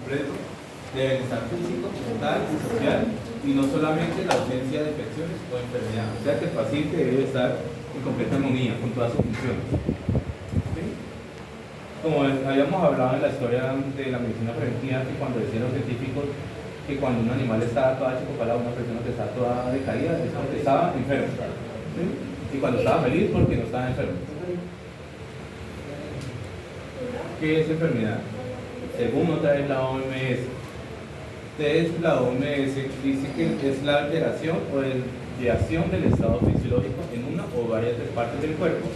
completo de bienestar físico, mental y social, y no solamente la ausencia de infecciones o enfermedades. O sea que el paciente debe estar en completa armonía con todas sus funciones. ¿Sí? Como habíamos hablado en la historia de la medicina preventiva, que cuando decían los científicos que cuando un animal estaba toda chicopalada, una persona que estaba toda decaída, es porque estaba enfermo. ¿Sí? Y cuando estaba feliz, porque no estaba enfermo. ¿Qué es enfermedad? Según otra vez la OMS. Entonces, la OMS dice que es la alteración o desviación del estado fisiológico en una o varias partes del cuerpo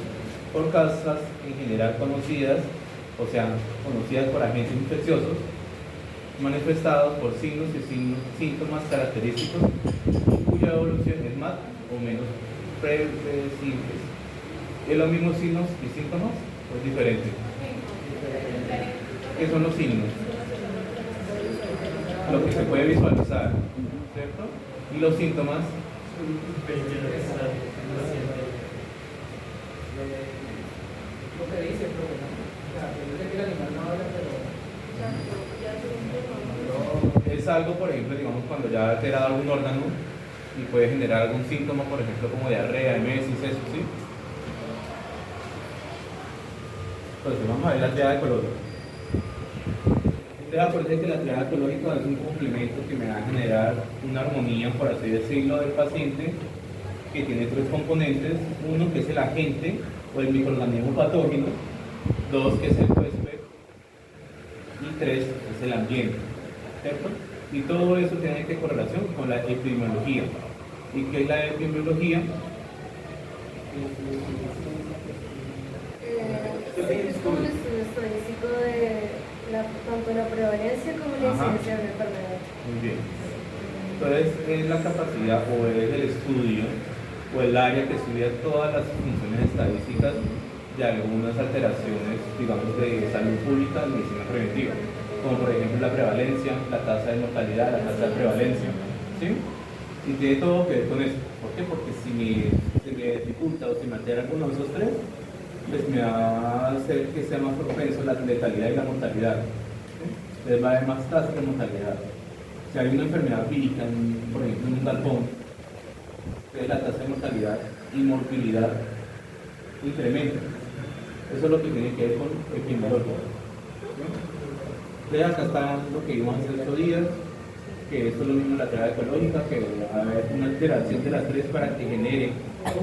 por causas en general conocidas, o sea, conocidas por agentes infecciosos, manifestados por signos y síntomas característicos y cuya evolución es más o menos predecibles. ¿Es los mismos signos y síntomas o es diferente? ¿Qué son los signos? Lo que se puede visualizar, ¿cierto? Y los síntomas. Lo que dice el problema. Yo sé que el animal no habla, pero es algo, por ejemplo, digamos, cuando ya ha alterado algún órgano y puede generar algún síntoma, por ejemplo, como diarrea, emesis, eso, ¿sí? Entonces, vamos a ver la triada ecológica. Acuérdense que la triada ecológica es un complemento que me va a generar una armonía, por así decirlo, del paciente, que tiene tres componentes. Uno, que es el agente o el microorganismo patógeno. Dos, que es el huésped. Y tres, es el ambiente. ¿Cierto? Y todo eso tiene que correlación con la epidemiología. ¿Y qué es la epidemiología? Es como un estudio estadístico de tanto la prevalencia como la incidencia de la enfermedad. Muy bien. Entonces, es la capacidad o es el estudio o el área que estudia todas las funciones estadísticas de algunas alteraciones, digamos, de salud pública en medicina preventiva, como por ejemplo la prevalencia, la tasa de mortalidad, la tasa de prevalencia, ¿sí? Y tiene todo que ver con eso. ¿Por qué? Porque si me dificulta o si me altera alguno de esos tres, pues me va a hacer que sea más propenso la letalidad y la mortalidad. ¿Sí? Entonces va a haber más tasas de mortalidad. Si hay una enfermedad vírica, por ejemplo en un galpón, entonces la tasa de mortalidad y morbilidad incrementa. Eso es lo que tiene que ver con epidemiología. ¿Sí? Entonces acá está lo que vimos hace 8 días, que esto es lo mismo en la triada ecológica, que va a haber una alteración de las tres para que genere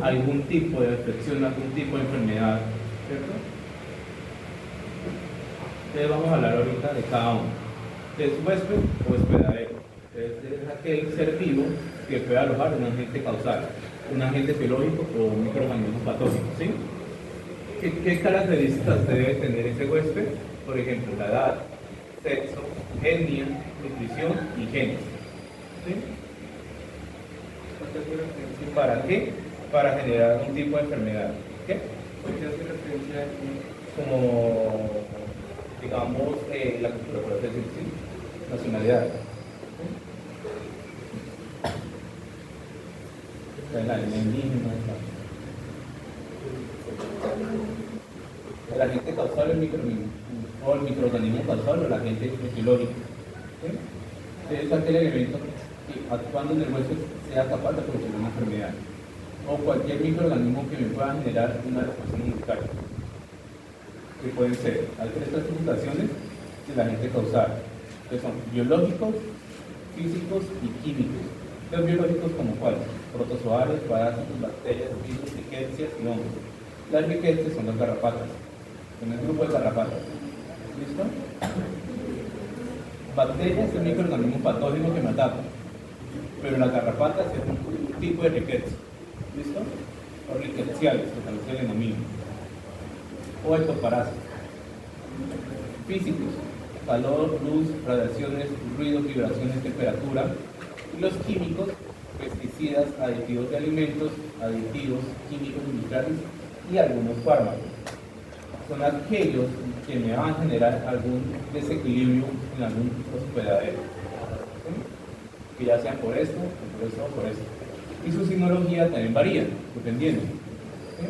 algún tipo de infección, algún tipo de enfermedad, ¿cierto? Entonces vamos a hablar ahorita de cada uno. ¿Es huésped o hospedadero? Es aquel ser vivo que puede alojar un agente causal, un agente biológico o un microorganismo patógeno, ¿sí? ¿Qué características debe tener ese huésped? Por ejemplo, la edad, sexo, etnia, nutrición y genes. ¿Sí? ¿Para qué? Para generar algún tipo de enfermedad. ¿Qué? Como, digamos, la cultura, por así decir, ¿sí? Nacionalidad. La indígena, el agente causal, o el microorganismo causal o el agente etiológico. ¿Sí? Es aquel elemento que actuando en el huésped sea capaz de producir una enfermedad o cualquier microorganismo que me pueda generar una respuesta inmunitaria, que pueden ser estas clasificaciones del agente causal, que son biológicos, físicos y químicos. Los biológicos como cuáles: protozoarios, parásitos, bacterias, virus, rickettsia y hongos. Las rickettsia son las garrapatas, son el grupo de garrapatas. ¿Listo? Bacterias es un microorganismo patógeno que me ataca, pero las garrapatas es un tipo de rickettsia. ¿Listo? O rickettsiales, que también se le denomina. O ectoparásitos. Físicos: calor, luz, radiaciones, ruido, vibraciones, temperatura. Y los químicos: pesticidas, aditivos de alimentos, aditivos químicos industriales y algunos fármacos. Son aquellos que me van a generar algún desequilibrio en algún hospedadero. ¿Sí? Que ya sea por esto, por esto o por esto. Y su signología también varía, dependiendo. ¿Sí?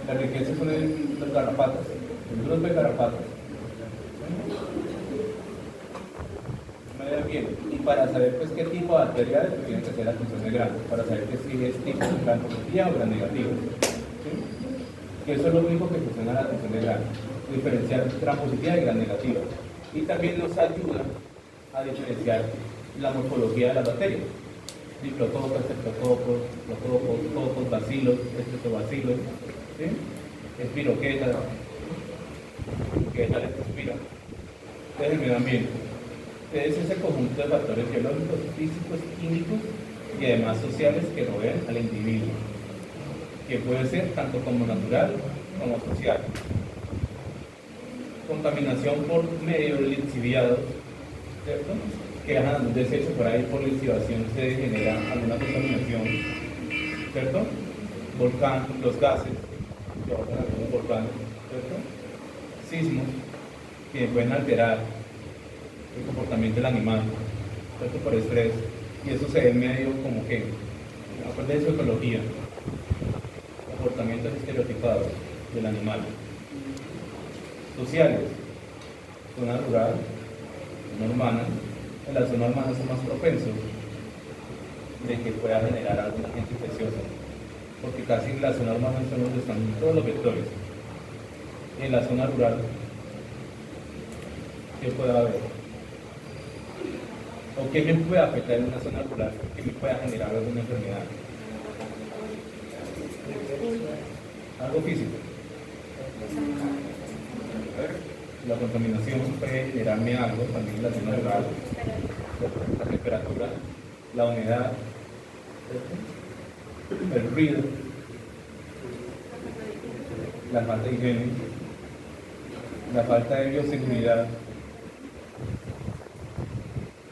La riqueza son los garrapatas. Los ven garrapatas. Bien. Y para saber pues qué tipo de bacteria es, tienen que hacer la función de grano, para saber que si es tipo gran positiva o gran negativa. ¿Sí? Que eso es lo único que funciona la función de grano, diferenciar gran positiva y gran negativa. Y también nos ayuda a diferenciar la morfología de las bacterias. Diplococos, estreptococos, cocos, bacilos, estreptobacilos, ¿sí? Espiroquetas, que es la leptospira, es el medio ambiente. Es ese conjunto de factores biológicos, físicos, químicos y además sociales que rodean al individuo, que puede ser tanto como natural como social. Contaminación por medios lixiviados, ¿cierto? Que dejan algún desecho por ahí, por lixiviación se genera alguna contaminación, ¿cierto? Volcán, los gases, que botan algunos volcanes, ¿cierto? Sismos, que pueden alterar el comportamiento del animal, ¿cierto? Por estrés, y eso se ve en medio como que, aparte de su ecología, comportamientos estereotipados del animal. Sociales, zona rural, zona urbana. En la zona urbana son más propensos de que pueda generar alguna agente infecciosa, porque casi en la zona urbana son donde están todos los vectores. Y en la zona rural, ¿qué puede haber? ¿O qué me puede afectar en una zona rural que me pueda generar alguna enfermedad? Algo físico. La contaminación puede generarme algo también en la zona rural, la temperatura, la humedad, el ruido, la falta de higiene, la falta de bioseguridad.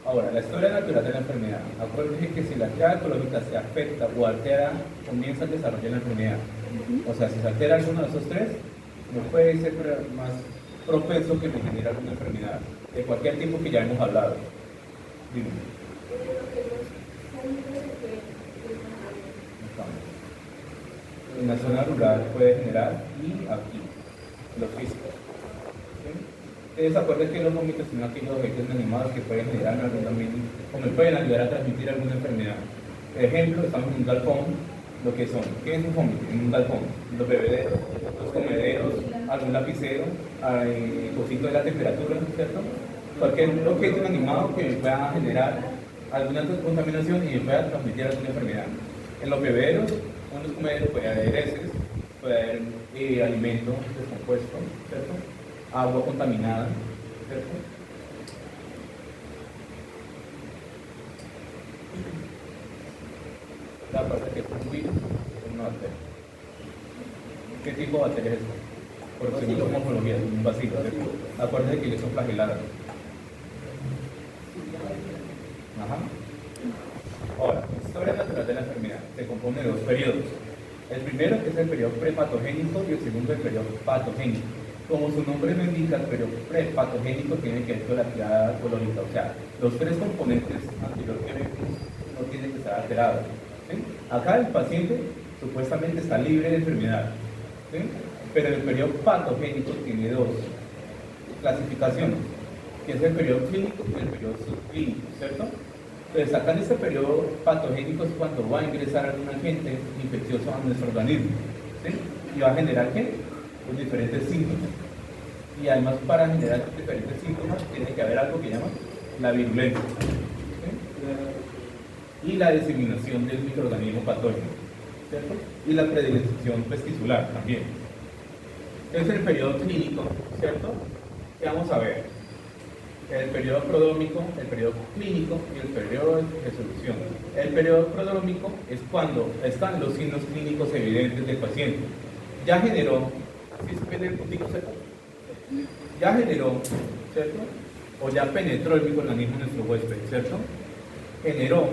Ahora, la historia natural de la enfermedad. Acuérdense que si la actividad ecológica se afecta o altera, comienza a desarrollar la enfermedad. O sea, si se altera alguno de esos tres, no puede ser más propenso que me genere alguna enfermedad, de cualquier tipo que ya hemos hablado. Dime. En la zona rural puede generar y aquí, lo físico. Ustedes acuerdan que los vómitos son aquellos objetos animados que pueden generar algún también, o me pueden ayudar a transmitir alguna enfermedad. Por ejemplo, estamos en un galpón, lo que son, ¿qué es un vómito? En un galpón, los bebederos, los comederos, algún lapicero, cosito de la temperatura, ¿cierto? Cualquier objeto animado que me pueda generar alguna contaminación y me pueda transmitir alguna enfermedad. En los bebederos, en los comederos puede haber heces, puede haber alimento descompuesto, ¿cierto? Agua contaminada, ¿cierto? La parte que es un virus es una bacteria. ¿Qué tipo de bacteria es esta? Por según su morfología, un bacilo, ¿cierto? Acuérdense que ellos son flageladas. Ajá. Ahora, historia natural de la enfermedad se compone de dos periodos. El primero es el periodo prepatogénico y el segundo el periodo patogénico. Como su nombre lo indica, el periodo prepatogénico tiene que ver con la actividad ecológica. O sea, los tres componentes anteriores que vemos no tienen que estar alterados. ¿Sí? Acá el paciente supuestamente está libre de enfermedad. ¿Sí? Pero el periodo patogénico tiene dos clasificaciones, que es el periodo clínico y el periodo subclínico, ¿cierto? Entonces, acá en este periodo patogénico es cuando va a ingresar algún agente infeccioso a nuestro organismo, ¿sí? Y va a generar, ¿qué? Los diferentes síntomas. Y además, para generar los diferentes síntomas, tiene que haber algo que llama la virulencia, ¿sí? Y la diseminación del microorganismo patógeno, ¿cierto? Y la predilección tisular también. Es el periodo clínico, ¿cierto? ¿Qué vamos a ver? El periodo prodrómico, el periodo clínico y el periodo de resolución. El periodo prodrómico es cuando están los signos clínicos evidentes del paciente. Ya generó, ¿sí se ve el puntico seco? Ya generó, ¿cierto? O ya penetró el microorganismo en nuestro huésped, ¿cierto? Generó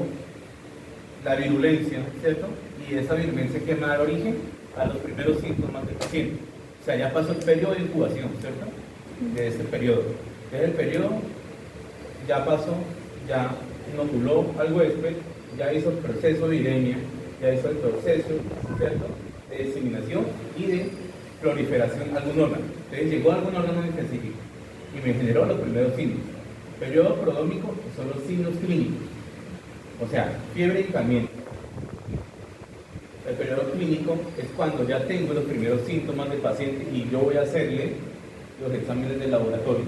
la virulencia, ¿cierto? Y esa virulencia que va a dar origen a los primeros síntomas del paciente. O sea, ya pasó el periodo de incubación, ¿cierto? De este periodo. Desde el periodo ya pasó, ya inoculó al huésped, ya hizo el proceso de viremia, ya hizo el proceso, ¿cierto? De diseminación y de proliferación a algún órgano. Entonces llegó a algún órgano en específico y me generó los primeros signos. Periodo prodrómico son los signos clínicos, o sea, fiebre y caliente. El periodo clínico es cuando ya tengo los primeros síntomas del paciente y yo voy a hacerle los exámenes de laboratorio.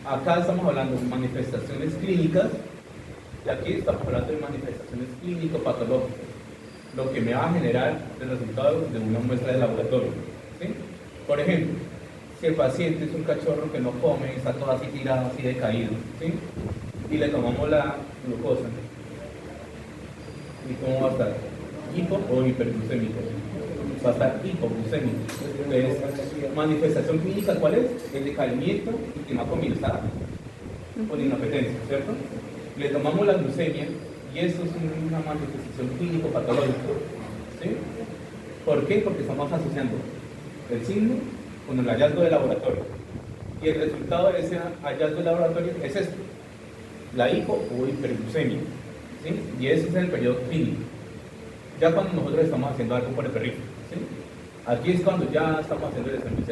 Acá estamos hablando de manifestaciones clínicas y aquí estamos hablando de manifestaciones clínico-patológicas, lo que me va a generar el resultado de una muestra de laboratorio. ¿Sí? Por ejemplo, si el paciente es un cachorro que no come, está todo así tirado, así decaído, ¿sí? Y le tomamos la glucosa, ¿y cómo va a estar? ¿Hipo o hiperglucémico? Va a estar hipoglucémico. Entonces, manifestación clínica, ¿cuál es? El decaimiento y que no ha comido, está con inapetencia, ¿cierto? Le tomamos la glucemia y eso es una manifestación clínico-patológica, ¿sí? ¿Por qué? Porque estamos asociando el signo con el hallazgo de laboratorio. Y el resultado de ese hallazgo de laboratorio es esto, la hipo o hiperglucemia, ¿sí? Y ese es el periodo clínico. Ya cuando nosotros estamos haciendo algo por el perrito, ¿sí? Aquí es cuando ya estamos haciendo el examen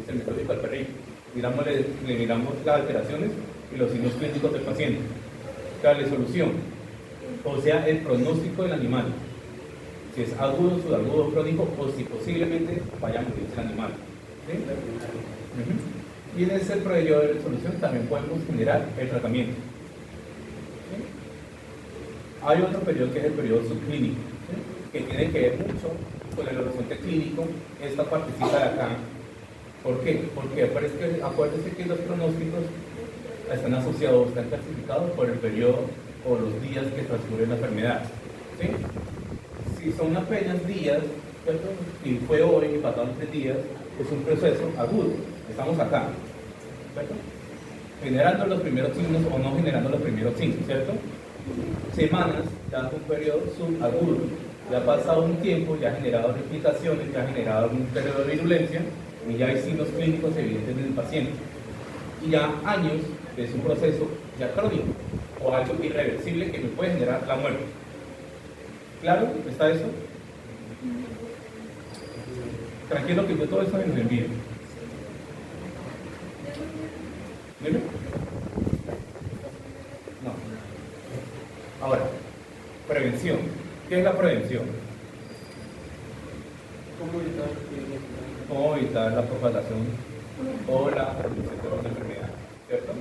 metódico al perrito. Le miramos las alteraciones y los signos clínicos del paciente. Darle solución, o sea, el pronóstico del animal. Si es agudo, subagudo, crónico, o si posiblemente vaya a morirse el animal. ¿Sí? Y en ese periodo de resolución también podemos generar el tratamiento. ¿Sí? Hay otro periodo que es el periodo subclínico, ¿sí? Que tiene que ver mucho con el horizonte clínico, esta partecita de acá. ¿Por qué? Porque acuérdense que los pronósticos están asociados, están clasificados por el periodo o los días que transcurre la enfermedad. ¿Sí? Si son apenas días, ¿cierto? Si fue hoy y pasaron 3 días, es un proceso agudo. Estamos acá, ¿cierto? Generando los primeros signos o no generando los primeros signos, ¿cierto? Semanas, ya es un periodo subagudo. Ya ha pasado un tiempo, ya ha generado replicaciones, ya ha generado un periodo de virulencia y ya hay signos clínicos evidentes en el paciente. Y ya años es un proceso ya crónico o algo irreversible que me puede generar la muerte. ¿Claro? ¿Está eso? Tranquilo que yo todo eso me lo envío. ¿Dime? No. Ahora, prevención. ¿Qué es la prevención? ¿Cómo evitar la propagación o la reproducción de la enfermedad? ¿Cierto?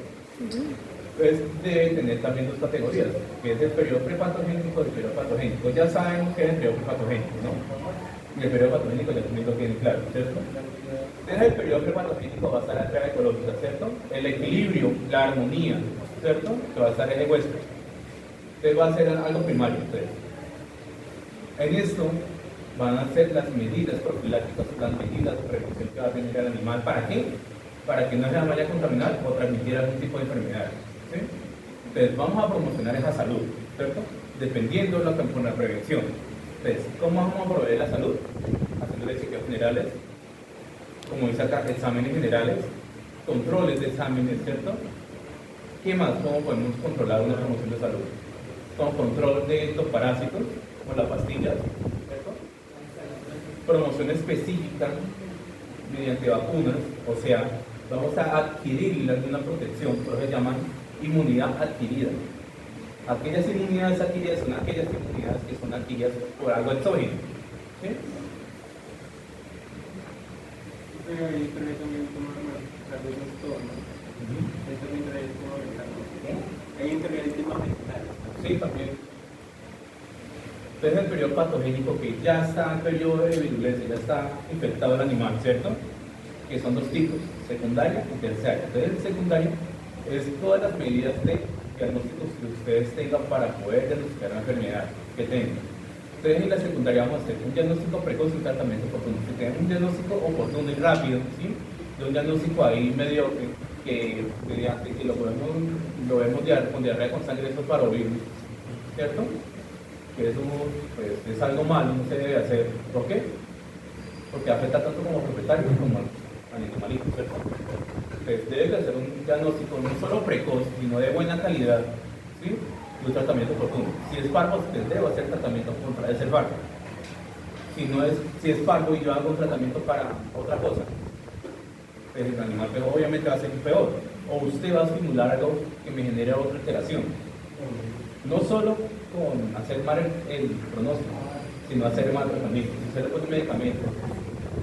Pues debe tener también 2 categorías, que es el periodo prepatogénico y el periodo patogénico. Ya sabemos que es el periodo prepatogénico, ¿no? Y el periodo patogénico ya también lo tienen claro, ¿cierto? Entonces el periodo prepatogénico va a estar en la trama ecológica, ¿cierto? El equilibrio, la armonía, ¿cierto? Que va a estar en el huésped. Entonces va a ser algo primario, entonces. En esto van a ser las medidas profilácticas, las medidas de prevención que va a tener el animal. ¿Para qué? Para que no se vaya a contaminar o transmitir algún tipo de enfermedad. ¿Sí? Entonces vamos a promocionar esa salud, ¿cierto? Dependiendo con la prevención. Entonces, ¿cómo vamos a proveer la salud? Haciéndole chequeos generales, como dice acá, exámenes generales, controles de exámenes, ¿cierto? ¿Qué más? ¿Cómo podemos controlar una promoción de salud? Con control de estos parásitos, como las pastillas, ¿cierto? Promoción específica mediante vacunas, o sea, vamos a adquirir alguna protección, por eso se llaman inmunidad adquirida. Aquellas inmunidades adquiridas son aquellas inmunidades que son adquiridas por algo exógeno. ¿Sí? Pero ahí también como las veces todo, ¿no? Ahí también trae el tema mental, ¿no? Ahí entra el tema mental. Sí, también. Entonces el periodo patogénico que ya está en periodo de virulencia, ya está infectado el animal, ¿cierto? Que son 2 tipos, secundaria y terciaria. Entonces el secundario es todas las medidas de diagnósticos que ustedes tengan para poder diagnosticar la enfermedad que tengan. Entonces en la secundaria vamos a hacer un diagnóstico precoz y un tratamiento oportuno. Si tenemos un diagnóstico oportuno y rápido, ¿sí? De un diagnóstico ahí mediocre, que lo vemos con diarrea con sangre, eso es parovirus, ¿cierto? Que eso pues, es algo malo, no se debe hacer. ¿Por qué? Porque afecta tanto como propietarios como animalitos, ¿cierto? Entonces debe de hacer un diagnóstico no solo precoz, sino de buena calidad, ¿sí? Y un tratamiento oportuno. Si es parvo, debe hacer tratamiento contra ese parvo. Si es parvo y yo hago un tratamiento para otra cosa, pues el animal peor, obviamente va a ser peor. O usted va a estimular algo que me genere otra alteración. No solo con hacer mal el pronóstico, sino hacer mal tratamiento. Si usted le pone un medicamento,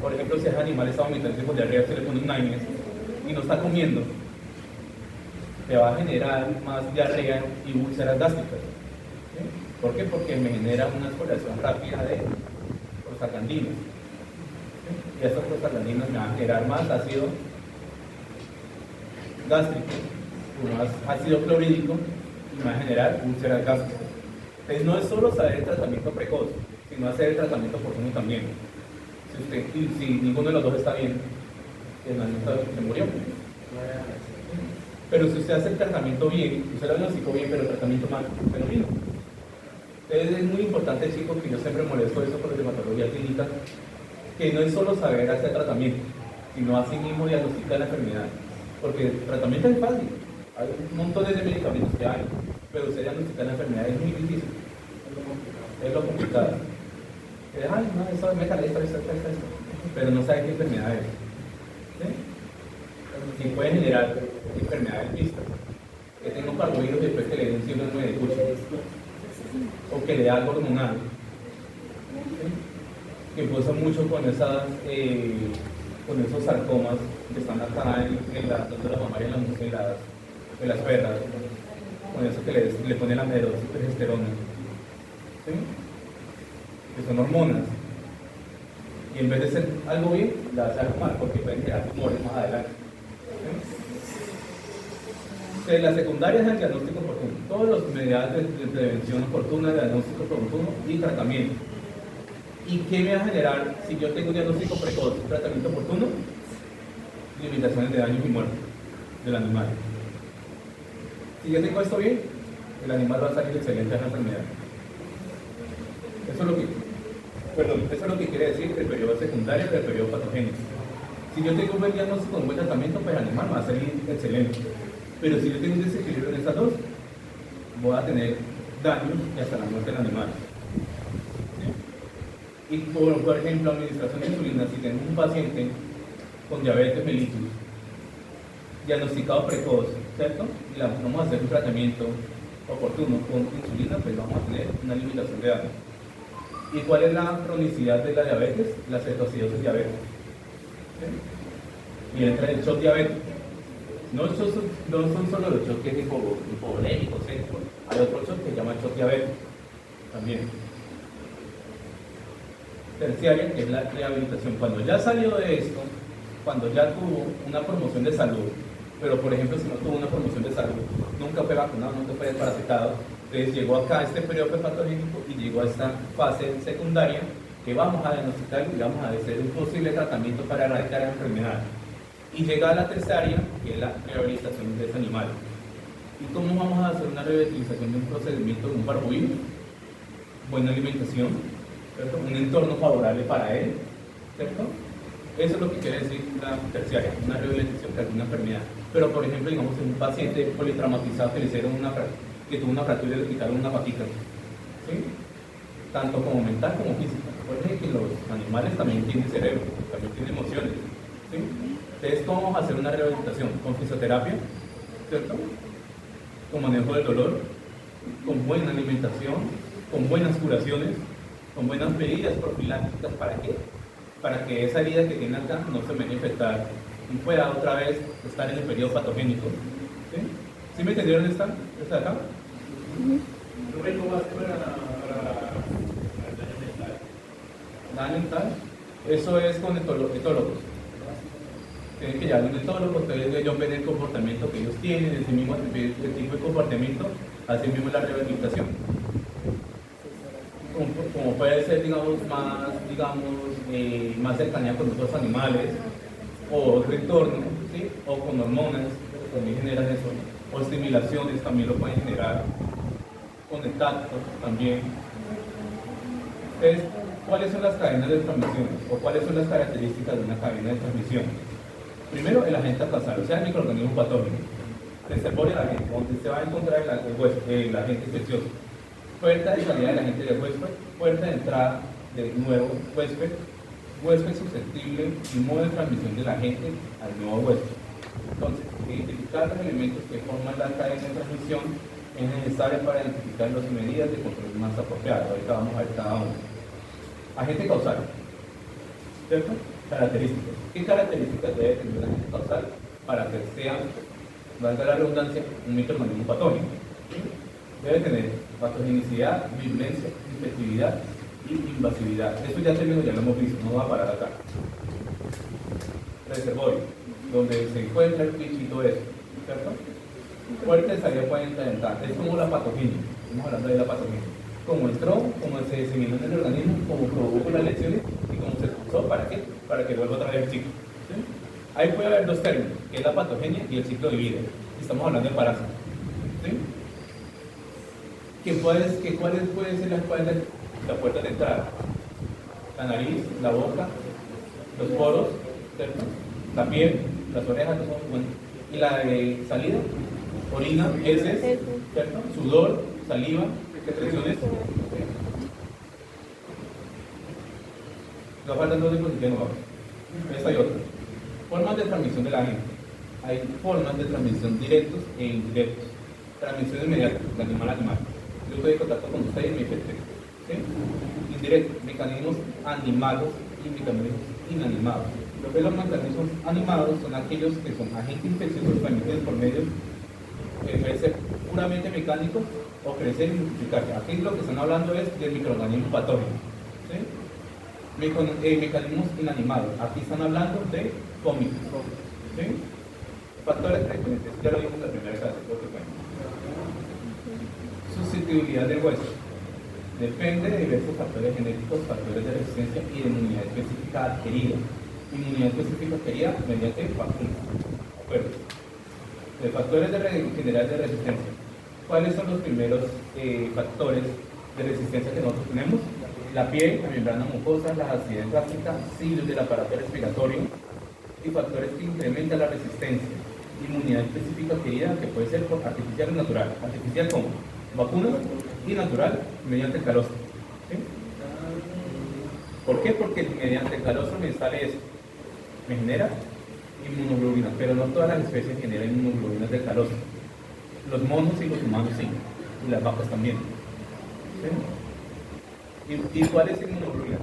por ejemplo, si ese animal está vomitando por diarrea, se le pone un NAIMES y no está comiendo, te va a generar más diarrea y úlceras gástricas. ¿Sí? ¿Por qué? Porque me genera una exploración rápida de prostaglandinas. ¿Sí? Y esas prostaglandinas me van a generar más ácido gástrico, más ácido clorhídrico y me va a generar úlceras gástricas. Entonces no es solo saber el tratamiento precoz, sino hacer el tratamiento oportuno también. Si ninguno de los dos está bien, el animal se murió. Pero si usted hace el tratamiento bien, usted lo diagnosticó bien, pero el tratamiento mal, se lo vino. Entonces es muy importante, chicos, que yo siempre molesto eso con la dermatología clínica, que no es solo saber hacer tratamiento, sino así mismo diagnosticar la enfermedad. Porque el tratamiento es fácil, hay un montón de medicamentos que hay, pero usted diagnosticar la enfermedad es muy difícil. Es lo complicado. Ay, no, eso me esto. Pero no sabe qué enfermedad es. ¿Sí? Y puede generar enfermedades vistas. Que tenga un parvovirus y después que le dé un síndrome de Cushing. O que le dé algo hormonal. ¿Sí? Que pasa mucho con esos sarcomas que están acá en la glándula mamaria, en las perras. Con eso que le pone la progesterona. ¿Sí? Que son hormonas. Y en vez de ser algo bien, la hace algo mal, porque pueden generar tumores más adelante. ¿Sí? La secundaria es el diagnóstico oportuno. Todas las medidas de prevención oportuna, diagnóstico oportuno y tratamiento. ¿Y qué me va a generar si yo tengo un diagnóstico precoz, un tratamiento oportuno? Limitaciones de daño y muerte del animal. Si yo tengo esto bien, el animal va a salir excelente de la enfermedad. Eso es lo que quiere decir el periodo secundario del periodo patogénico. Si yo tengo un buen diagnóstico, un buen tratamiento, pues el animal va a salir excelente. Pero si yo tengo un desequilibrio en estas dos, voy a tener daños y hasta la muerte del animal. ¿Sí? Y por ejemplo, administración de insulina, si tenemos un paciente con diabetes mellitus, diagnosticado precoz, ¿cierto? Y vamos a hacer un tratamiento oportuno con insulina, pues vamos a tener una limitación de daño. ¿Y cuál es la cronicidad de la diabetes? La cetoacidosis diabética. ¿Sí? Y entra el shock diabético. No son solo los choques hipovolémicos, ¿cierto? Hay otro shock que se llama shock diabético también. Terciaria, que es la rehabilitación. Cuando ya salió de esto, cuando ya tuvo una promoción de salud, pero por ejemplo si no tuvo una promoción de salud, nunca fue vacunado, nunca fue desparasitado, entonces llegó acá a este periodo patogénico y llegó a esta fase secundaria que vamos a diagnosticar y vamos a hacer un posible tratamiento para erradicar la enfermedad. Y llega a la terciaria, que es la rehabilitación de ese animal. ¿Y cómo vamos a hacer una rehabilitación de un procedimiento de un parvovirus? Buena alimentación, ¿cierto? Un entorno favorable para él, ¿cierto? Eso es lo que quiere decir la terciaria, una rehabilitación de alguna enfermedad. Pero por ejemplo, digamos, en un paciente politraumatizado que le hicieron que tuvo una fractura y le quitaron una patita, ¿sí? Tanto como mental como física. Recuerden que los animales también tienen cerebro, también tienen emociones, ¿sí? Entonces, ¿cómo vamos a hacer una rehabilitación? Con fisioterapia, ¿cierto? Con manejo del dolor, con buena alimentación, con buenas curaciones, con buenas medidas profilácticas. ¿Para qué? Para que esa herida que tiene acá no se vaya a infectar y pueda otra vez estar en el periodo patogénico. ¿Sí? ¿Sí me entendieron esta de acá? ¿Cómo hacer para Daño mental. Eso es con etólogos. Tienen que llevar un etólogo, entonces ellos ven el comportamiento que ellos tienen, ese mismo el tipo de comportamiento, así mismo la rehabilitación. Como puede ser, digamos, más cercanía con otros animales, o otro entorno, ¿sí? O con hormonas, que también generan eso, o estimulaciones también lo pueden generar, con el tacto también. Entonces, ¿cuáles son las cadenas de transmisión? ¿O cuáles son las características de una cadena de transmisión? Primero, el agente basal, o sea, el microorganismo patógeno. Se pone el agente, donde se va a encontrar el agente infeccioso. Puerta de salida del agente del huésped, puerta de entrada del nuevo huésped, huésped susceptible y modo de transmisión del agente al nuevo huésped. Entonces, identificar los elementos que forman la cadena de transmisión es necesario para identificar las medidas de control más apropiadas. Ahorita vamos a ver cada uno. Agente causal, ¿cierto? Características. ¿Qué características debe tener un agente causal para que sea, valga la redundancia, un microorganismo patógeno? Debe tener patogenicidad, virulencia, infectividad y invasividad. Eso ya términos ya lo hemos visto, no va a parar acá. Reservorio, donde se encuentra el bichito eso, ¿cierto? Fuerte de salida pueden entrar. Es como la patogenia, estamos hablando de la patogenia. Como entró, como se diseminó en el organismo, como provocó las lesiones y como se expulsó, ¿para qué? Para que vuelva otra vez el ciclo. ¿Sí? Ahí puede haber dos términos, que es la patogenia y el ciclo de vida. Estamos hablando de parásitos. ¿Sí? ¿Cuáles pueden ser las puertas de entrada? La nariz, la boca, los poros, ¿cierto? La piel, las orejas, bueno. Y la de salida, orina, heces, ¿cierto? Sudor, saliva, secreciones. Nos faltan dos dispositivos nuevos. Esta y otra. Formas de transmisión del agente. Hay formas de transmisión directos e indirectos. Transmisión inmediata, de animal a animal. Yo estoy en contacto con usted y me infecté. ¿Sí? Indirecto, mecanismos animados y mecanismos inanimados. Los mecanismos animados son aquellos que son agentes infecciosos transmitidos por medios que pueden ser puramente mecánicos o crecer y multiplicarse. Aquí lo que están hablando es del microorganismo patógeno. ¿Sí? Mecanismos inanimados. Aquí están hablando de cómicos. ¿Sí? Factores frecuentes, ya lo vimos en la primera clase. Susceptibilidad del hueso. Depende de diversos factores genéticos, factores de resistencia y de inmunidad específica adquirida. Inmunidad específica adquirida mediante vacunas. ¿De acuerdo? De factores generales de resistencia. ¿Cuáles son los primeros factores de resistencia que nosotros tenemos? La piel, la membrana mucosa, la acidez gástrica, cilios del aparato respiratorio y factores que incrementan la resistencia. Inmunidad específica adquirida que puede ser por artificial o natural. Artificial como vacunas y natural mediante el calostro. ¿Sí? ¿Por qué? Porque mediante el calostro me sale eso. Me genera inmunoglobulina, pero no todas las especies generan inmunoglobulinas del calostro. Los monos y los humanos sí, y las vacas también. ¿Sí? ¿Y cuáles inmunoglobulinas?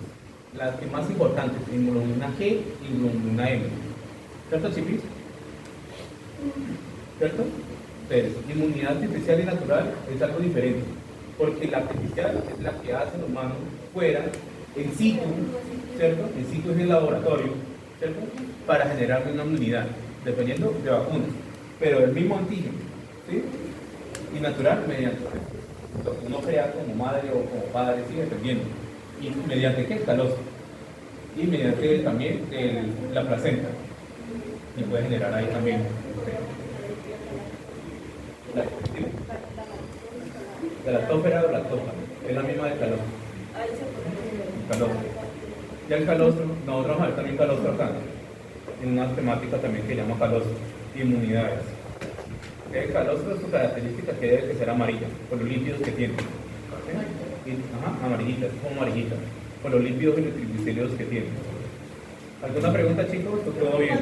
Las que más importantes, inmunoglobulina G y inmunoglobulina M. ¿Cierto, Chipis? ¿Cierto? Entonces, inmunidad artificial y natural es algo diferente, porque la artificial es la que hace el humano fuera, en situ, ¿cierto? En situ es el laboratorio, ¿cierto? Para generar una inmunidad, dependiendo de vacunas, pero el mismo antígeno, ¿sí? Y natural mediante lo que uno crea como madre o como padre, ¿sí? Dependiendo. ¿Y mediante qué? Calostro. Y mediante también la placenta. Y puede generar ahí también. De la tófera o la tofa, es la misma de calostro. Calostro. Ya el calostro, nosotros vamos a ver también calostro acá, en una temática también que llama calostro, inmunidades. El calostro es su característica que debe ser amarilla, por los lípidos que tiene. ¿Sí? Amarillita, es como amarillita, por los lípidos y los triglicéridos que tiene. ¿Alguna pregunta, chicos? ¿Todo bien?